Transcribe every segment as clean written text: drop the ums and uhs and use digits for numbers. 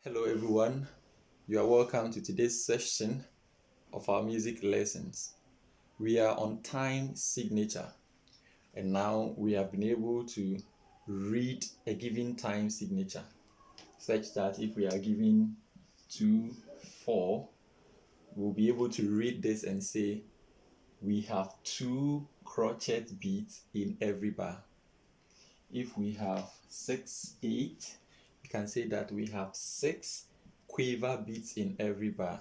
Hello everyone, you are welcome to today's session of our music lessons. We are on time signature and now we have been able to read a given time signature such that if we are given 2, 4, we'll be able to read this and say we have 2 crochet beats in every bar. If we have 6, 8, we can say that we have 6 quiver beats in every bar.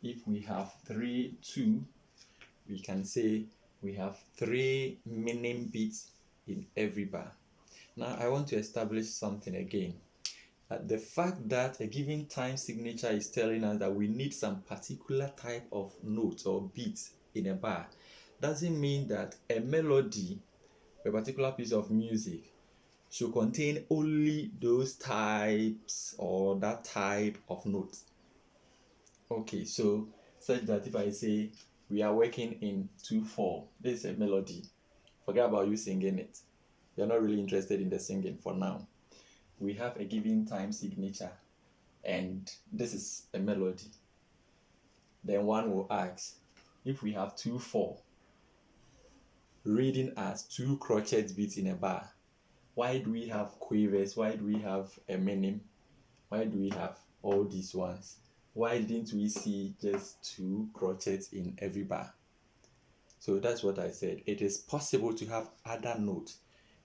If we have 3, 2, we can say we have 3 minim beats in every bar. Now I want to establish something again. The fact that a given time signature is telling us that we need some particular type of note or beat in a bar doesn't mean that a melody, a particular piece of music, should contain only those types or that type of note. Okay, so such that if I say we are working in 2/4, this is a melody. Forget about you singing it. You're not really interested in the singing for now. We have a given time signature and this is a melody. Then one will ask, if we have 2/4, reading as 2 crochet beats in a bar, why do we have quavers? Why do we have a minim? Why do we have all these ones? Why didn't we see just 2 crochets in every bar? So that's what I said. It is possible to have other notes,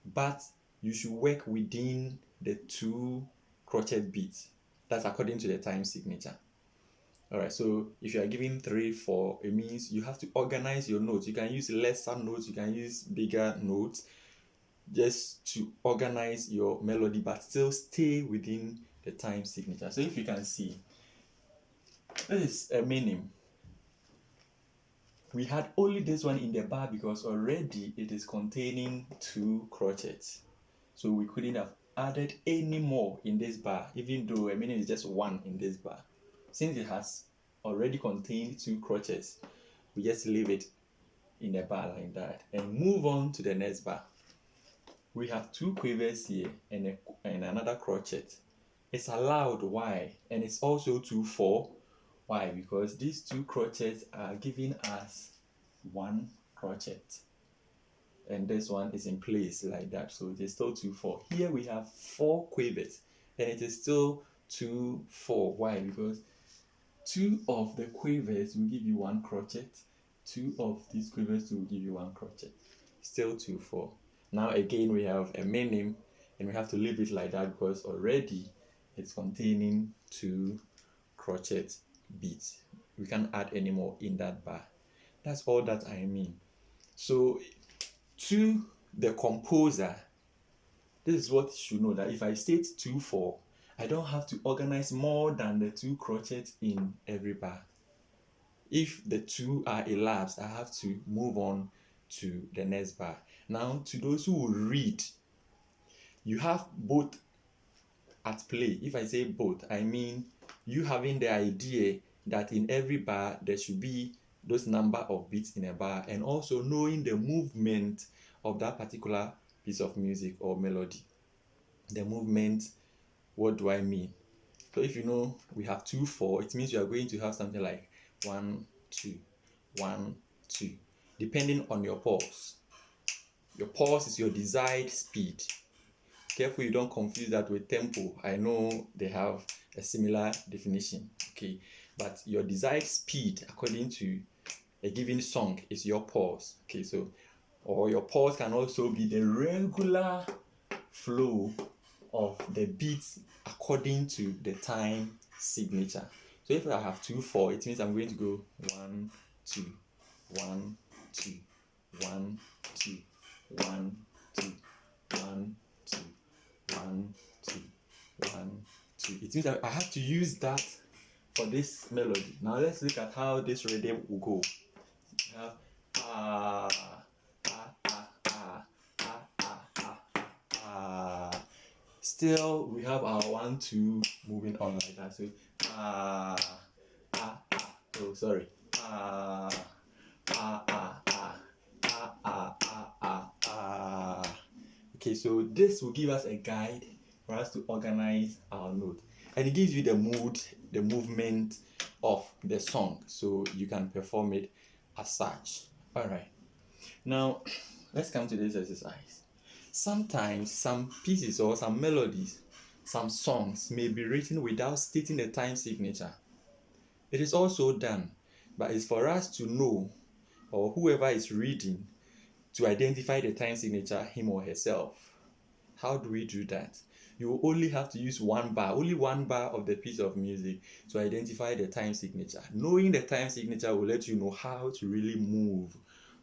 but you should work within the 2 crochet beats. That's according to the time signature. All right, so if you are giving 3, 4, it means you have to organize your notes. You can use lesser notes, you can use bigger notes just to organize your melody, but still stay within the time signature. So if you can see, this is a minim. We had only this one in the bar because already it is containing 2 crochets. So we couldn't have added any more in this bar, even though a minim is just 1 in this bar. Since it has already contained 2 crochets, we just leave it in the bar like that and move on to the next bar. We have 2 quavers here and another crochet. It's allowed, why? And it's also 2/4. Why? Because these 2 crochets are giving us 1 crochet. And this one is in place like that. So it is still 2/4. Here we have 4 quavers and it is still 2/4. Why? Because 2 of the quavers will give you 1 crochet. 2 of these quavers will give you 1 crochet. Still 2/4. Now again we have a minim and we have to leave it like that because already it's containing 2 crochet beats. We can't add any more in that bar. That's all that I mean. So to the composer, this is what you should know, that if I state 2/4, I don't have to organize more than the 2 crochets in every bar. If the 2 are elapsed, I have to move on to the next bar. Now, to those who will read, you have both at play. If I say both, I mean you having the idea that in every bar there should be those number of beats in a bar, and also knowing the movement of that particular piece of music or melody. The movement, what do I mean? So if you know we have 2/4, it means you are going to have something like 1, 2, 1, 2, depending on your pulse. Your pulse is your desired speed. Careful you don't confuse that with tempo. I know they have a similar definition, okay? But your desired speed according to a given song is your pulse, okay? So, or your pulse can also be the regular flow of the beats according to the time signature. So if I have 2/4, it means I'm going to go 1, 2, 1, 2, 1, 2, 1, 2, 1, 2, 1, 2, 1, 2. It means that I have to use that for this melody. Now let's look at how this rhythm will go. We have ah, ah, ah, ah, ah, ah, ah, ah. Still, we have our 1, 2 moving on like that. So ah, ah, ah. Oh, sorry. Ah, ah, ah, ah, ah, ah, ah, ah, ah. Okay, so this will give us a guide for us to organize our note. And it gives you the mood, the movement of the song, so you can perform it as such. All right. Now, let's come to this exercise. Sometimes some pieces or some melodies, some songs may be written without stating a time signature. It is also done, but it's for us to know, or whoever is reading, to identify the time signature, him or herself. How do we do that? You only have to use only one bar of the piece of music to identify the time signature. Knowing the time signature will let you know how to really move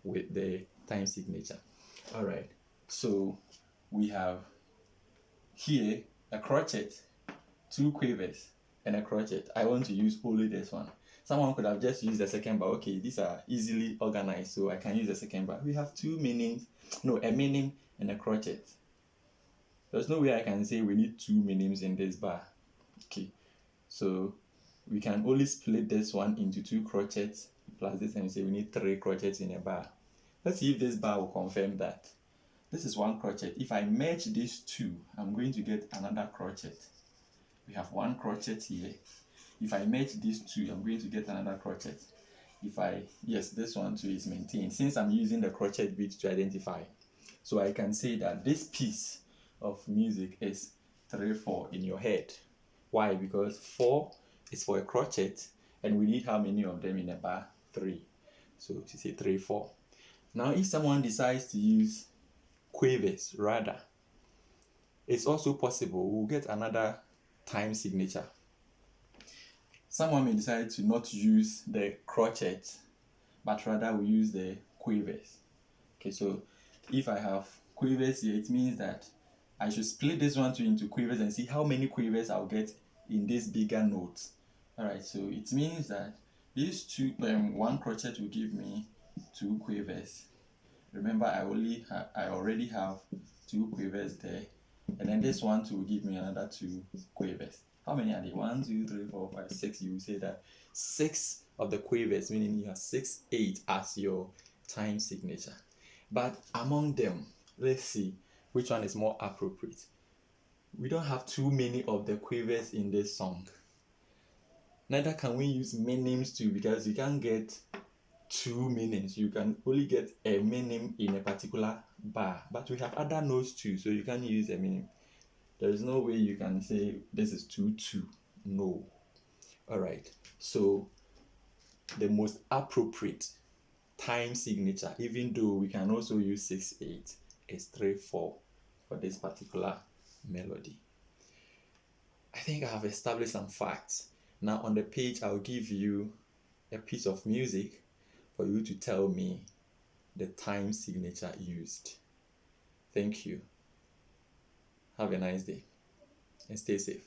with the time signature. All right, so we have here a crotchet, 2 quavers, and a crotchet. I want to use only this one. Someone could have just used the second bar. Okay, these are easily organized, so I can use the second bar. We have two meanings, no, a meaning and a crotchet. There's no way I can say we need 2 minims in this bar. Okay, so we can only split this one into 2 crochets plus this, and say we need 3 crochets in a bar. Let's see if this bar will confirm that. This is 1 crochet. If I merge these 2, I'm going to get another crochet. We have 1 crochet here. If I merge these 2, I'm going to get another crochet. Yes, this one too is maintained, since I'm using the crochet bit to identify. So I can say that this piece of music is 3/4 in your head. Why? Because 4 is for a crochet, and we need how many of them in a bar? 3. So you say 3/4. Now, if someone decides to use quavers rather, it's also possible we'll get another time signature. Someone may decide to not use the crochet, but rather we use the quavers. Okay, so if I have quavers here, it means that I should split this one into quavers and see how many quavers I'll get in this bigger note. Alright, so it means that these 2, 1 crochet will give me 2 quavers. Remember, I already have 2 quavers there, and then this one too will give me another 2 quavers. How many are they? 1, 2, 3, 4, 5, 6. You will say that 6 of the quavers, meaning you have 6, 8 as your time signature. But among them, let's see which one is more appropriate. We don't have too many of the quavers in this song. Neither can we use minims too, because you can't get 2 minims. You can only get a minim in a particular bar. But we have other notes too, so you can't use a minim. There is no way you can say this is 2/2. No. Alright, so the most appropriate time signature, even though we can also use 6/8, is 3/4 for this particular melody. I think I have established some facts. Now on the page, I'll give you a piece of music for you to tell me the time signature used. Thank you. Have a nice day and stay safe.